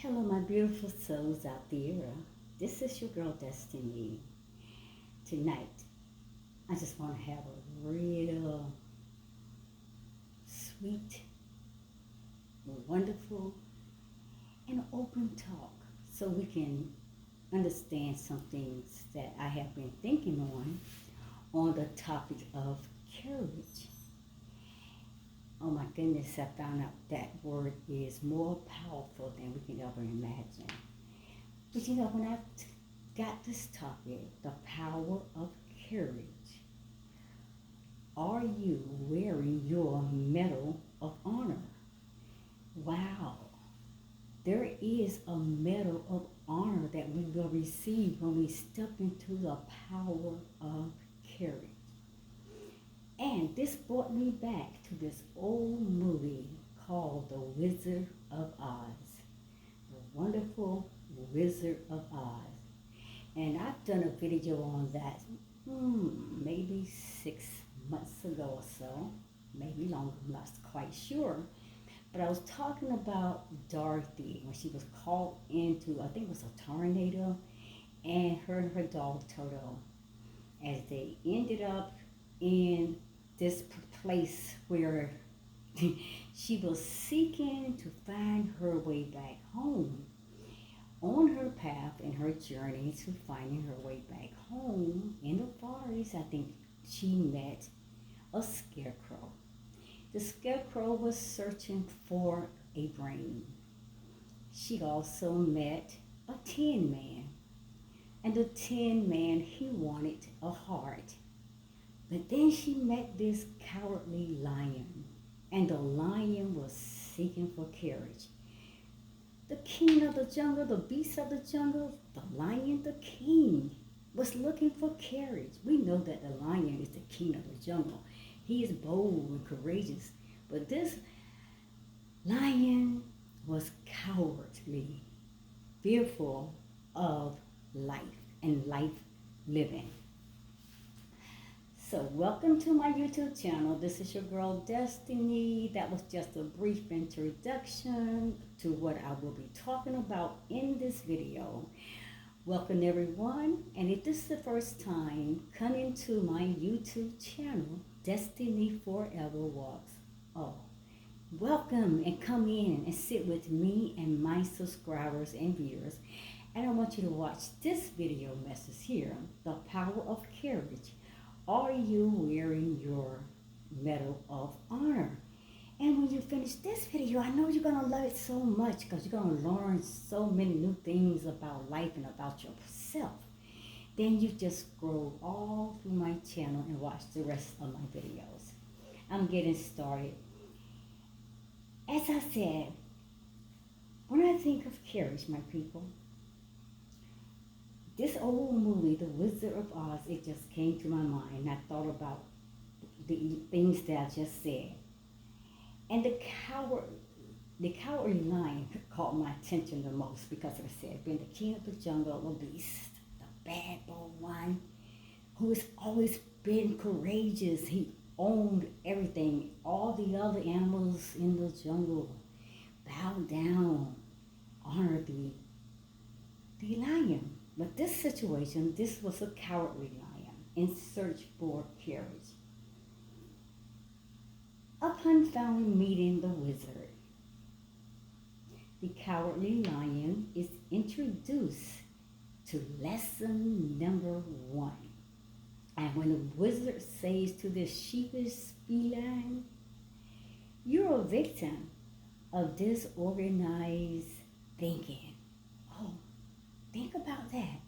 Hello, my beautiful souls out there. This is your girl Destiny. Tonight, I just want to have a real sweet, wonderful, and open talk so we can understand some things that I have been thinking on the topic of courage. Oh my goodness, I found out that word is more powerful than we can ever imagine. But when I got this topic, the power of courage, are you wearing your medal of honor? Wow, there is a medal of honor that we will receive when we step into the power of courage. And this brought me back to this old movie called The Wizard of Oz. The Wonderful Wizard of Oz. And I've done a video on that maybe 6 months ago or so, maybe longer, I'm not quite sure. But I was talking about Dorothy when she was caught into, I think it was a tornado, and her dog Toto, as they ended up in this place where she was seeking to find her way back home. On her path in her journey to finding her way back home in the forest, I think she met a scarecrow. The scarecrow was searching for a brain. She also met a tin man. And the tin man, he wanted a heart. But then she met this cowardly lion. And the lion was seeking for courage. The king of the jungle, the beast of the jungle, the lion, the king, was looking for courage. We know that the lion is the king of the jungle. He is bold and courageous. But this lion was cowardly, fearful of life and life living. So welcome to my YouTube channel. This is your girl Destiny. That was just a brief introduction to what I will be talking about in this video. Welcome everyone, and if this is the first time coming to my YouTube channel, DestinyForever Walks. Oh, welcome and come in and sit with me and my subscribers and viewers. And I want you to watch this video message here, The Power of Courage. Are you wearing your medal of honor? And when you finish this video, I know you're going to love it so much because you're going to learn so many new things about life and about yourself. Then you just scroll all through my channel and watch the rest of my videos. I'm getting started. As I said, when I think of courage, my people, this old movie, The Wizard of Oz, it just came to my mind. I thought about the things that I just said. And the cowardly lion caught my attention the most because I said, being the king of the jungle, the beast, the bad bold one, who has always been courageous. He owned everything. All the other animals in the jungle bowed down, honored the lion. But this situation, this was a cowardly lion in search for courage. Upon finally meeting the wizard, the cowardly lion is introduced to lesson number 1. And when the wizard says to the sheepish feline, you're a victim of disorganized thinking. Oh, think about that.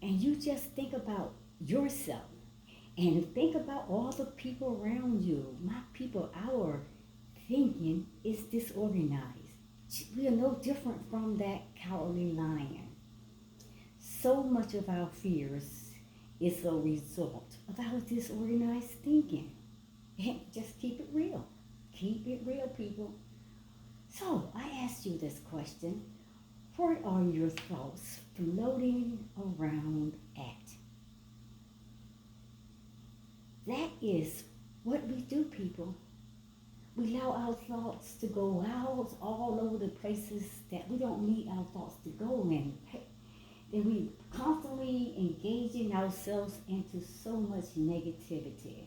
And you just think about yourself. And think about all the people around you. My people, our thinking is disorganized. We are no different from that cowardly lion. So much of our fears is a result of our disorganized thinking. And just keep it real. Keep it real, people. So I asked you this question. Where are your thoughts floating around at? That is what we do, people. We allow our thoughts to go out all over the places that we don't need our thoughts to go in. Then we constantly engaging ourselves into so much negativity.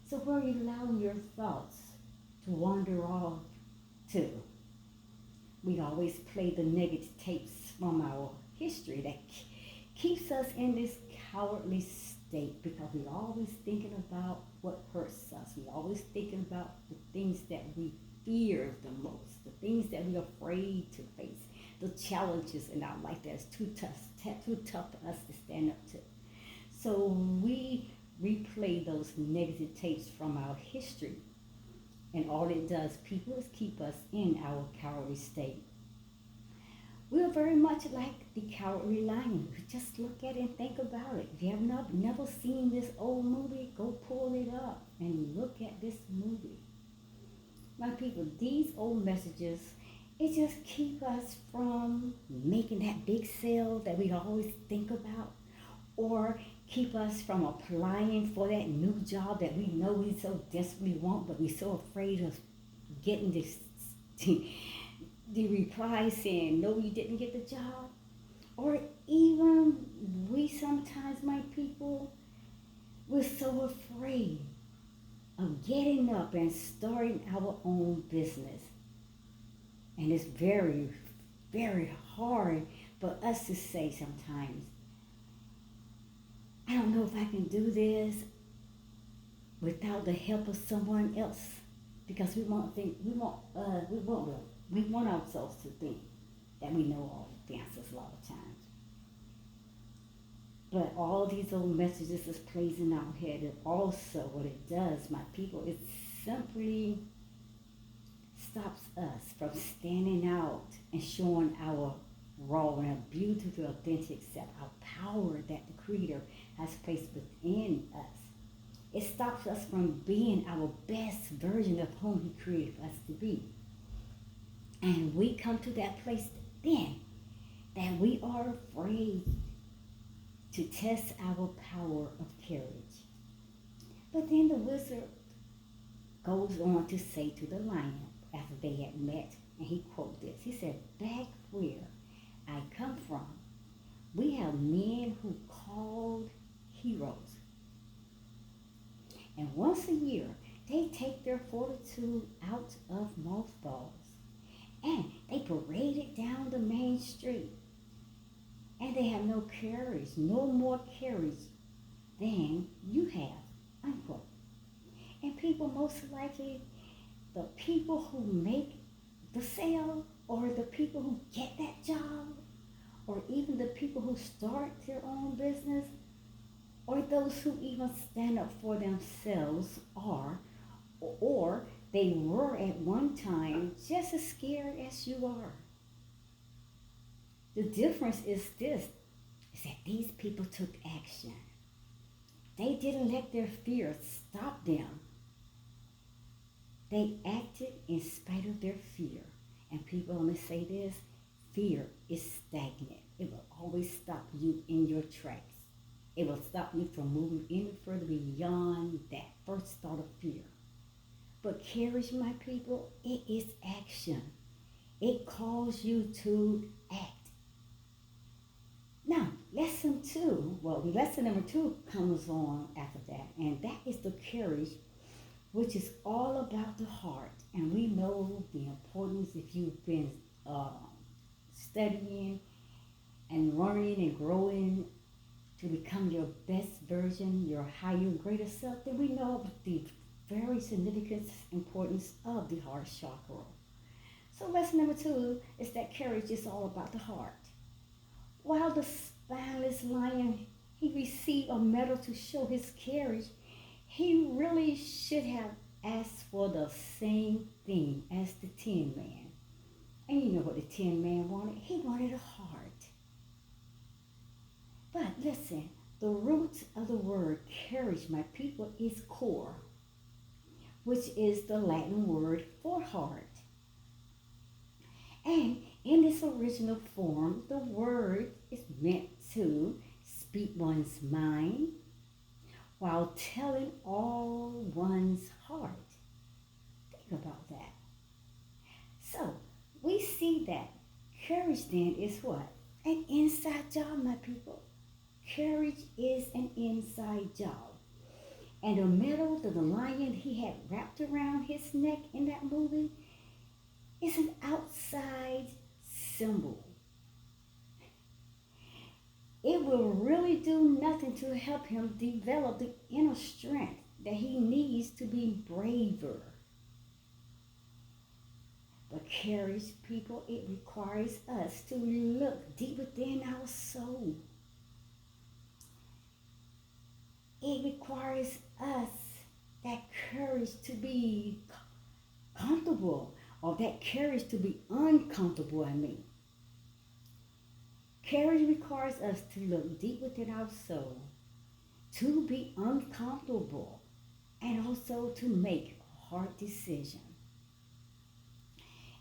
So where are you allowing your thoughts to wander off to? We always play the negative tapes from our history that keeps us in this cowardly state because we're always thinking about what hurts us. We're always thinking about the things that we fear the most, the things that we're afraid to face, the challenges in our life that's too tough for us to stand up to. So we replay those negative tapes from our history. And all it does, people, is keep us in our cowardly state. We are very much like the cowardly lion. Just look at it and think about it. If you have never seen this old movie, go pull it up and look at this movie. My people, these old messages, it just keep us from making that big sale that we always think about, or keep us from applying for that new job that we know we so desperately want, but we're so afraid of getting this the reply saying, no, you didn't get the job. Or even we sometimes, my people, we're so afraid of getting up and starting our own business. And it's very, very hard for us to say sometimes, I don't know if I can do this without the help of someone else, because we want ourselves to think that we know all the answers a lot of times. But all these old messages is plays in our head, and also what it does, my people, it simply stops us from standing out and showing our raw and our beautiful, authentic self, our power that the Creator has placed within us. It stops us from being our best version of whom He created us to be. And we come to that place then that we are afraid to test our power of courage. But then the wizard goes on to say to the lion after they had met, and he quoted this. He said, back where I come from, we have men who called heroes. And once a year, they take their fortitude out of mothballs. And they parade it down the main street. And they have no courage, no more courage than you have, unquote. And people, most likely, the people who make the sale, or the people who get that job, or even the people who start their own business, or those who even stand up for themselves are, or they were at one time just as scared as you are. The difference is this, is that these people took action. They didn't let their fear stop them. They acted in spite of their fear. And people only say this, fear is stagnant. It will always stop you in your tracks. It will stop you from moving any further beyond that first thought of fear. But courage, my people, it is action. It calls you to act. Now, lesson number 2 comes on after that, and that is the courage, which is all about the heart. And we know the importance, if you've been studying and learning and growing to become your best version, your higher, greater self, then we know the very significant importance of the heart chakra. So lesson number 2 is that courage is all about the heart. While the spineless lion, he received a medal to show his courage, he really should have asked for the same thing as the Tin Man. And you know what the Tin Man wanted? He wanted a heart. But listen, the root of the word courage, my people, is core, which is the Latin word for heart. And in this original form, the word is meant to speak one's mind while telling all one's heart. Think about that. So we see that courage then is what? An inside job, my people. Courage is an inside job. And the medal that the lion he had wrapped around his neck in that movie is an outside symbol. It will really do nothing to help him develop the inner strength that he needs to be braver. But courage, people, it requires us to look deep within our soul. It requires us that courage to be comfortable, or that courage to be uncomfortable, I mean. Courage requires us to look deep within our soul, to be uncomfortable, and also to make hard decisions.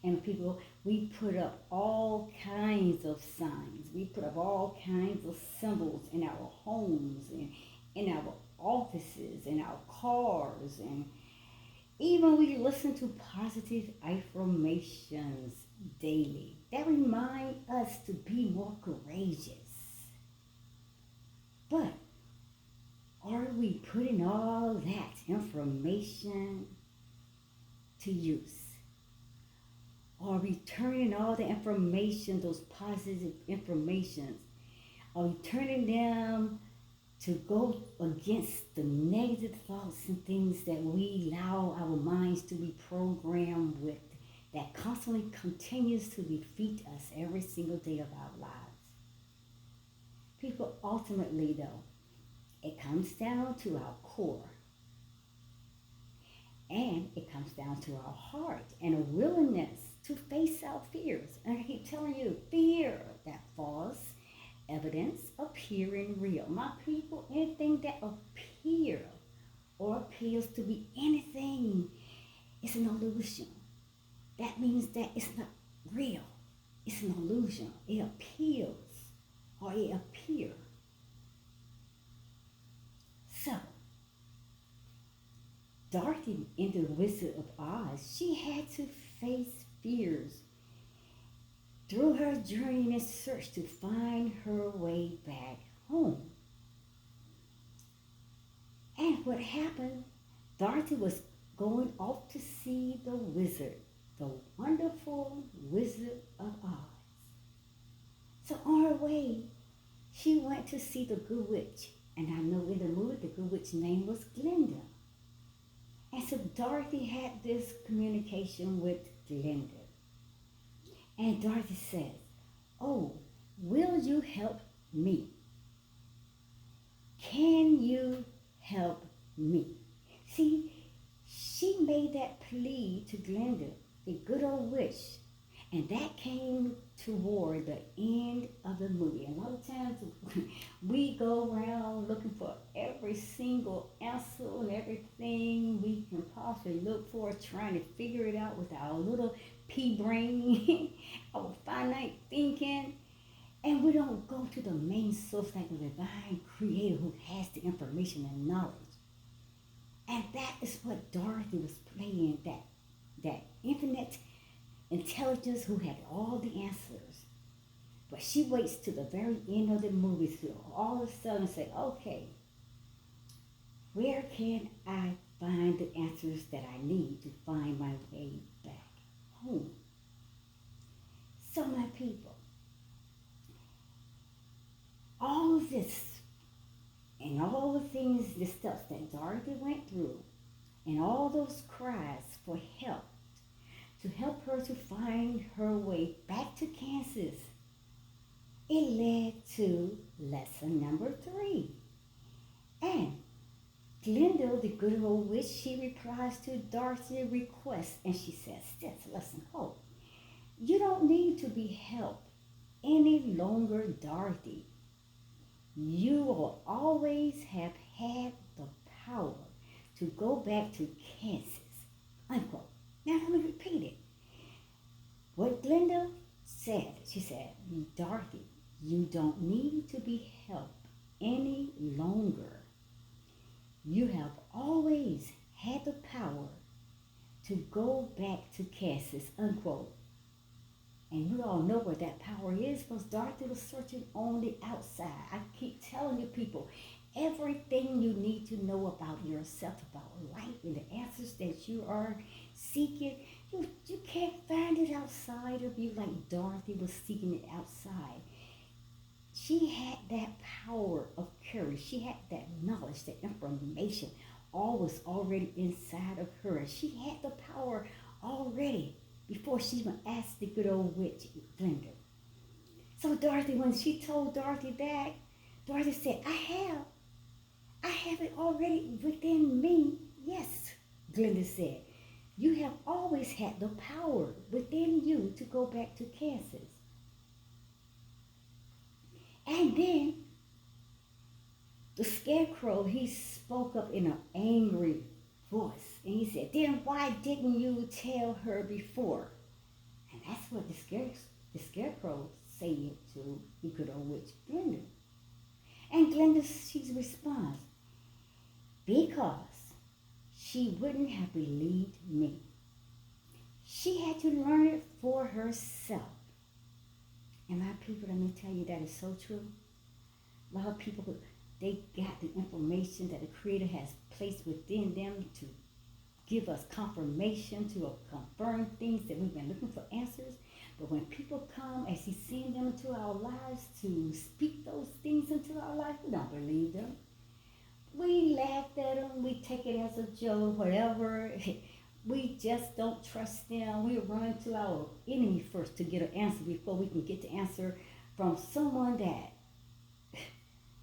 And people, we put up all kinds of signs. We put up all kinds of symbols in our homes and in our offices, in our cars, and even we listen to positive affirmations daily that remind us to be more courageous. But are we putting all that information to use? Are we turning all the information, those positive informations, are we turning them to go against the negative thoughts and things that we allow our minds to be programmed with, that constantly continues to defeat us every single day of our lives? People, ultimately though, it comes down to our core. And it comes down to our heart and a willingness to face our fears. And I keep telling you, fear, that false evidence appearing real. My people, anything that appears or appears to be anything is an illusion. That means that it's not real. It's an illusion. It appears or it appears. So, Dorothy in The Wizard of Oz, she had to face fears through her journey and search to find her way back home. And what happened, Dorothy was going off to see the wizard, the wonderful Wizard of Oz. So on her way, she went to see the Good Witch. And I know in the movie, the Good Witch's name was Glinda. And so Dorothy had this communication with Glinda. And Dorothy says, "Oh, will you help me? Can you help me?" See, she made that plea to Glinda, the good old witch. And that came toward the end of the movie. A lot of times we go around looking for every single answer and everything we can possibly look for, trying to figure it out with our little pea brain, our finite thinking. And we don't go to the main source, like the divine creator who has the information and knowledge. And that is what Dorothy was playing, that infinite intelligence who had all the answers. But she waits to the very end of the movie to all of a sudden say, "Okay, where can I find the answers that I need to find my way back home?" So my people, all of this and all the things, the steps that Dorothy went through, and all those cries for help, to help her to find her way back to Kansas, it led to lesson number 3. And Glinda, the good old witch, she replies to Dorothy's request, and she says this, "Listen, Hope, you don't need to be helped any longer, Dorothy. You will always have had the power to go back to Kansas," unquote. Now let me repeat it. What Glinda said, she said, "Dorothy, you don't need to be helped any longer. You have always had the power to go back to Kansas, unquote. And you all know where that power is because Dorothy was searching on the outside. I keep telling you people, everything you need to know about yourself, about life, and the answers that you are seeking, you can't find it outside of you like Dorothy was seeking it outside. She had that power of courage. She had that knowledge, that information, all was already inside of her. And she had the power already before she even asked the good old witch, Glenda. So Dorothy, when she told Dorothy that, Dorothy said, I have it already within me. Yes, Glenda said. You have always had the power within you to go back to Kansas. And then the scarecrow, he spoke up in an angry voice. And he said, then why didn't you tell her before? And that's what the scarecrow said to the good old witch, Glenda. And Glenda, she responds, because she wouldn't have believed me. She had to learn it for herself. And my people, let me tell you, that is so true. A lot of people, they got the information that the Creator has placed within them to give us confirmation, to confirm things that we've been looking for answers. But when people come as He sends them into our lives to speak those things into our life, we don't believe them. We laugh at them, we take it as a joke, whatever. We just don't trust them. We run to our enemy first to get an answer before we can get the answer from someone that,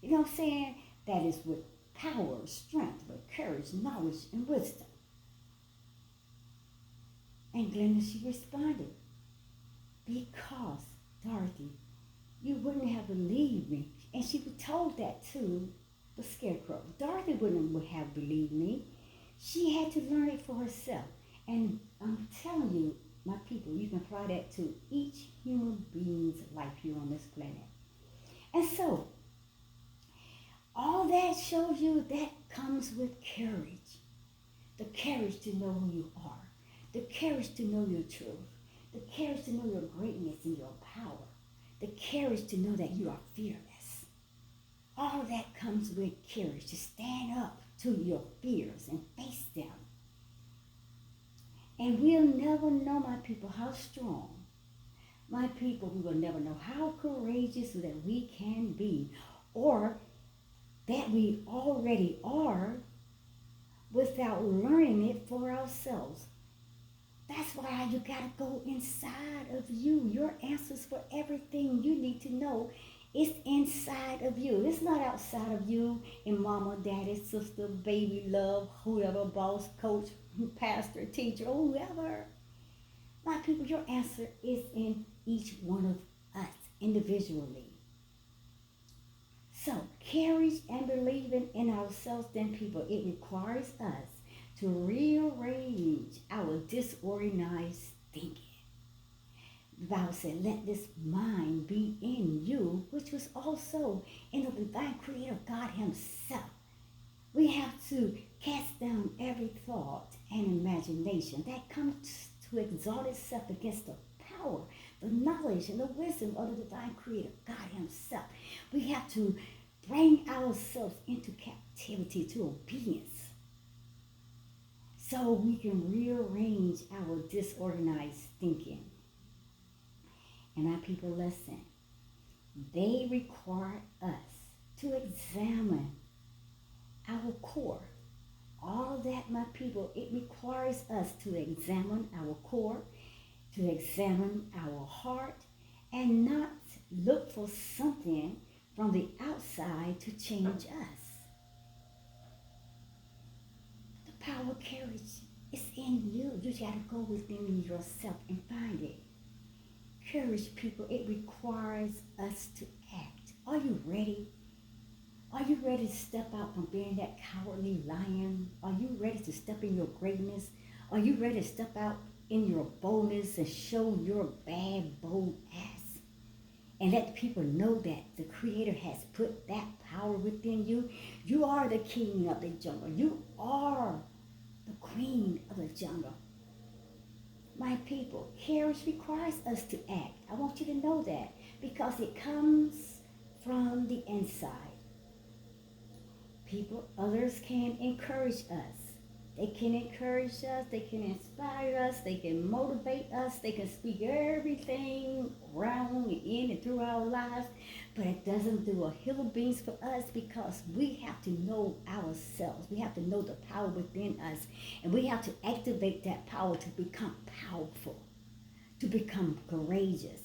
you know what I'm saying, that is with power, strength, with courage, knowledge, and wisdom. And Glenda, she responded, because, Dorothy, you wouldn't have believed me. And she was told that to the scarecrow. Dorothy wouldn't have believed me. She had to learn it for herself. And I'm telling you, my people, you can apply that to each human being's life here on this planet. And so, all that shows you that comes with courage. The courage to know who you are. The courage to know your truth. The courage to know your greatness and your power. The courage to know that you are fearless. All that comes with courage, to stand up to your fears and face them. And we'll never know, my people, how strong. My people, we will never know how courageous that we can be, or that we already are, without learning it for ourselves. That's why you got to go inside of you. Your answers for everything you need to know is inside of you. It's not outside of you and mama, daddy, sister, baby, love, whoever, boss, coach, pastor, teacher, or whoever. My people, your answer is in each one of us individually. So, courage and believing in ourselves, then, people, it requires us to rearrange our disorganized thinking. The Bible said, let this mind be in you, which was also in the divine creator God Himself. We have to cast down every thought and imagination that comes to exalt itself against the power, the knowledge, and the wisdom of the divine creator God Himself. We have to bring ourselves into captivity to obedience so we can rearrange our disorganized thinking. And our people, listen, they require us to examine our core. All that, my people, it requires us to examine our core, to examine our heart, and not look for something from the outside to change us. The power of courage is in you. You got to go within yourself and find it. Courage, people, it requires us to act. Are you ready? Are you ready to step out from being that cowardly lion? Are you ready to step in your greatness? Are you ready to step out in your boldness and show your bad, bold ass? And let people know that the Creator has put that power within you. You are the king of the jungle. You are the queen of the jungle. My people, courage requires us to act. I want you to know that because it comes from the inside. People, others can encourage us. They can encourage us, they can inspire us, they can motivate us, they can speak everything around and in and through our lives, but it doesn't do a hill of beans for us because we have to know ourselves. We have to know the power within us, and we have to activate that power to become powerful, to become courageous.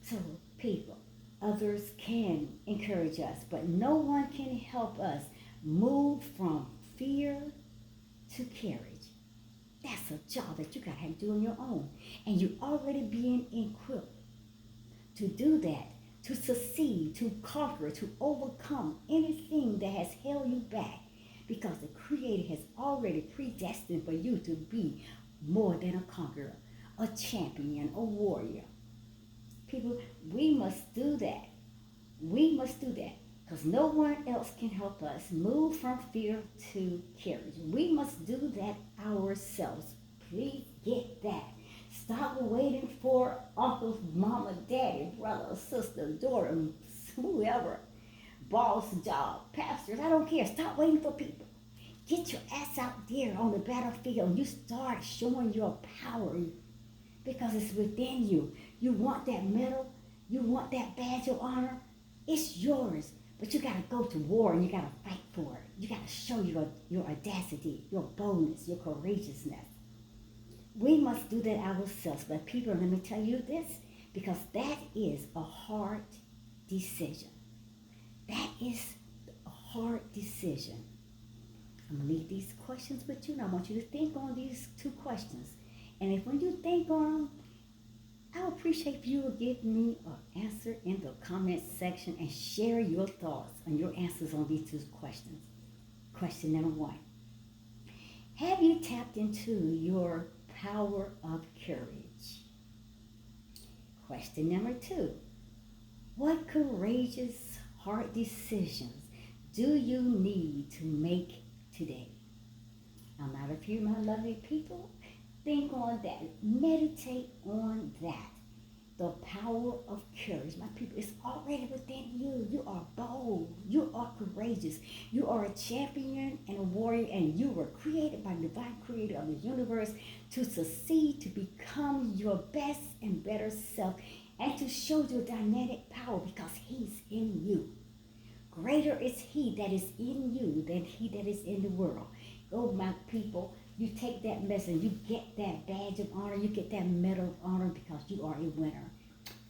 So, people, others can encourage us, but no one can help us move from fear to courage. That's a job that you gotta have to do on your own. And you already being equipped to do that, to succeed, to conquer, to overcome anything that has held you back. Because the Creator has already predestined for you to be more than a conqueror, a champion, a warrior. People, we must do that. We must do that because no one else can help us move from fear to courage. We must do that ourselves. Please get that. Stop waiting for uncle, mama, daddy, brother, sister, daughter, whoever, boss, job, pastors, I don't care. Stop waiting for people. Get your ass out there on the battlefield and you start showing your power because it's within you. You want that medal, you want that badge of honor, it's yours. But you gotta go to war and you gotta fight for it. You gotta show your audacity, your boldness, your courageousness. We must do that ourselves. But people, let me tell you this, because that is a hard decision. That is a hard decision. I'm gonna leave these questions with you and I want you to think on these two questions. And if when you think on them, I would appreciate if you would give me an answer in the comment section and share your thoughts and your answers on these two questions. Question number 1. Have you tapped into your power of courage? Question number 2. What courageous, hard decisions do you need to make today? I'm out of here, my lovely people. Think on that. Meditate on that. The power of courage. My people, it's already within you. You are bold. You are courageous. You are a champion and a warrior, and you were created by the divine creator of the universe to succeed, to become your best and better self, and to show your dynamic power because he's in you. Greater is he that is in you than he that is in the world. Go, my people. You take that message, you get that badge of honor, you get that medal of honor because you are a winner.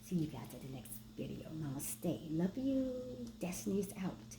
See you guys at the next video. Namaste. Love you. Destiny's out.